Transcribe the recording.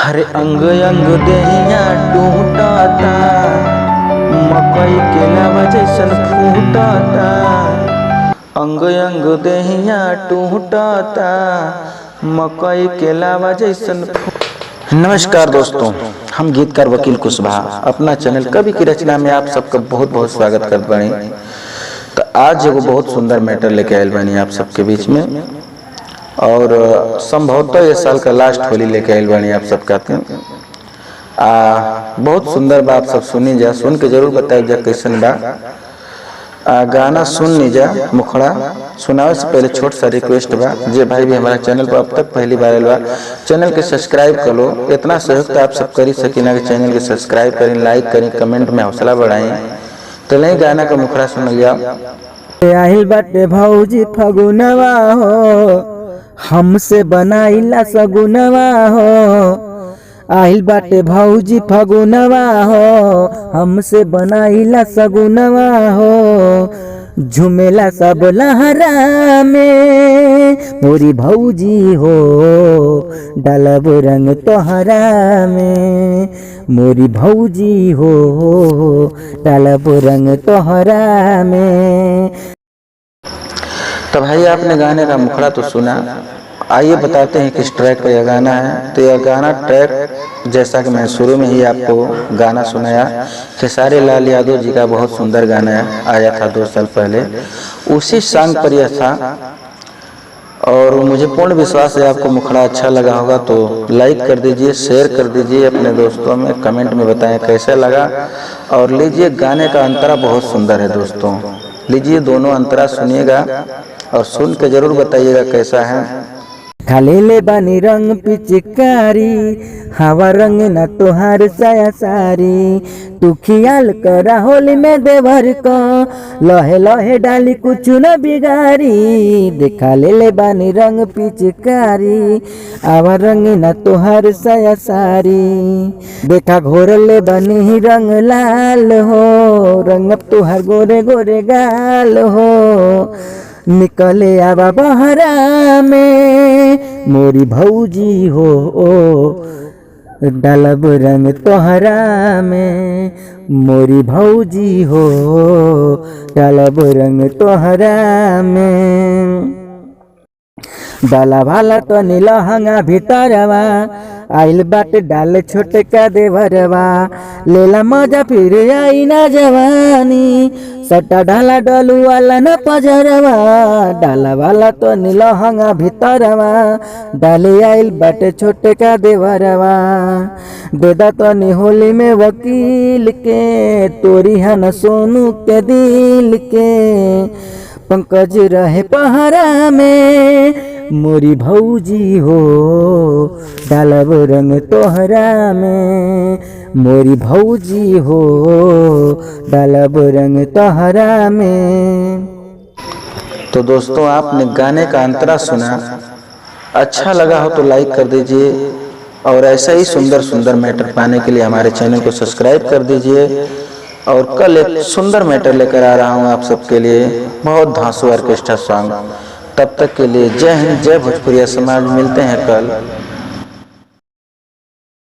हरे अंग अंग देहिया टूटता, मकई के लावा जैसन फूटता। अंग अंग देहिया टूटता, मकई के लावा जैसन। नमस्कार दोस्तों, हम गीतकार वकील कुशवाहा अपना चैनल कवि की रचना में आप सबका बहुत बहुत स्वागत करते बानी। तो आज एगो बहुत सुंदर मैटर लेके आयल बानी आप सबके बीच में, और संभवतः ये साल का लास्ट होली लेके आयल बानी आप सबका। बहुत सुंदर बा, आप सब सुनी जा, सुन के जरूर बताइए जा कैसन बा। गाना सुन लीजा। मुखड़ा सुनावे से पहले छोट सा रिक्वेस्ट बा, जे भाई भी हमारा चैनल पर अब तक पहली बार आयल बा, चैनल के सब्सक्राइब कर लो। इतना सहयोग तो आप सब कर ही सकिना कि चैनल के सब्सक्राइब करें, लाइक करें, कमेंट में हौसला बढ़ाएं। तो नहीं गाना का मुखड़ा सुन लिया। आहिल बाटे भौजी फगुनवा हो, हमसे बनाइला सगुनवा हो। आहिल बाटे भौजी फगुनवा हो, हमसे बनाइला सगुनवा हो। झुमेला सब लहरा में मोरी भौजी हो, डालब रंग तोहरा में मोरी भौजी हो, डालब रंग तोहरा में। तो भाई आपने गाने का मुखड़ा तो सुना, आइए बताते हैं किस ट्रैक पर यह गाना है। तो यह गाना ट्रैक जैसा कि मैं शुरू में ही आपको गाना सुनाया, खेसारी लाल यादव जी का बहुत सुंदर गाना आया था 2 साल पहले, उसी सॉन्ग पर यह था। और मुझे पूर्ण विश्वास है आपको मुखड़ा अच्छा लगा होगा। तो लाइक कर दीजिए, शेयर कर दीजिए अपने दोस्तों में, कमेंट में बताएं कैसा लगा। और लीजिए, गाने का अंतरा बहुत सुंदर है दोस्तों, लीजिए दोनों अंतरा सुनिएगा और सुन के जरूर बताइएगा कैसा है। खाले ले बानी रंग पिचकारी, हवा रंग न तोहार साया सारी। तू खियाल करा होली में देवर को, लहे लहे डाली कुछ न बिगारी। देखा ले बानी रंग पिचकारी, हवा रंग न तोहार साया सारी। देखा घोर ले बानी रंग लाल हो, रंग तोहार गोरे गोरे गाल हो। निकले आवा बहरा में मोरी भौजी हो, डालब रंग तोहरा में मोरी भौजी हो, डालब रंग तोहरा में। डाला भाला तो नीलहंगा भीतरवा, आइल बाट डाल छोटे का देवरवा। लेला मजा फिर आई ना जवानी, सटा ढाला डलू वाला न पजरवा। डाला वाला तो नीलहंगा भीतरवा, डाले आइल बाटे छोटे का देवरवा। देदा तो होली में वकील के, तोरी हन सोनू के दिल के। पंकज रहे पहरा में मोरी भौजी हो, डालब रंग तोहरा में मोरी भौजी हो, डालब रंग तोहरा में। तो दोस्तों, आपने गाने का अंतरा सुना, अच्छा लगा हो तो लाइक कर दीजिए, और ऐसा ही सुंदर सुंदर मैटर पाने के लिए हमारे चैनल को सब्सक्राइब कर दीजिए। और कल एक सुंदर मैटर लेकर आ रहा हूँ आप सबके लिए, बहुत धांसू ऑर्केस्ट्रा सॉन्ग। तब तक के लिए जय हिंद, जय भोजपुरिया समाज। मिलते हैं कल।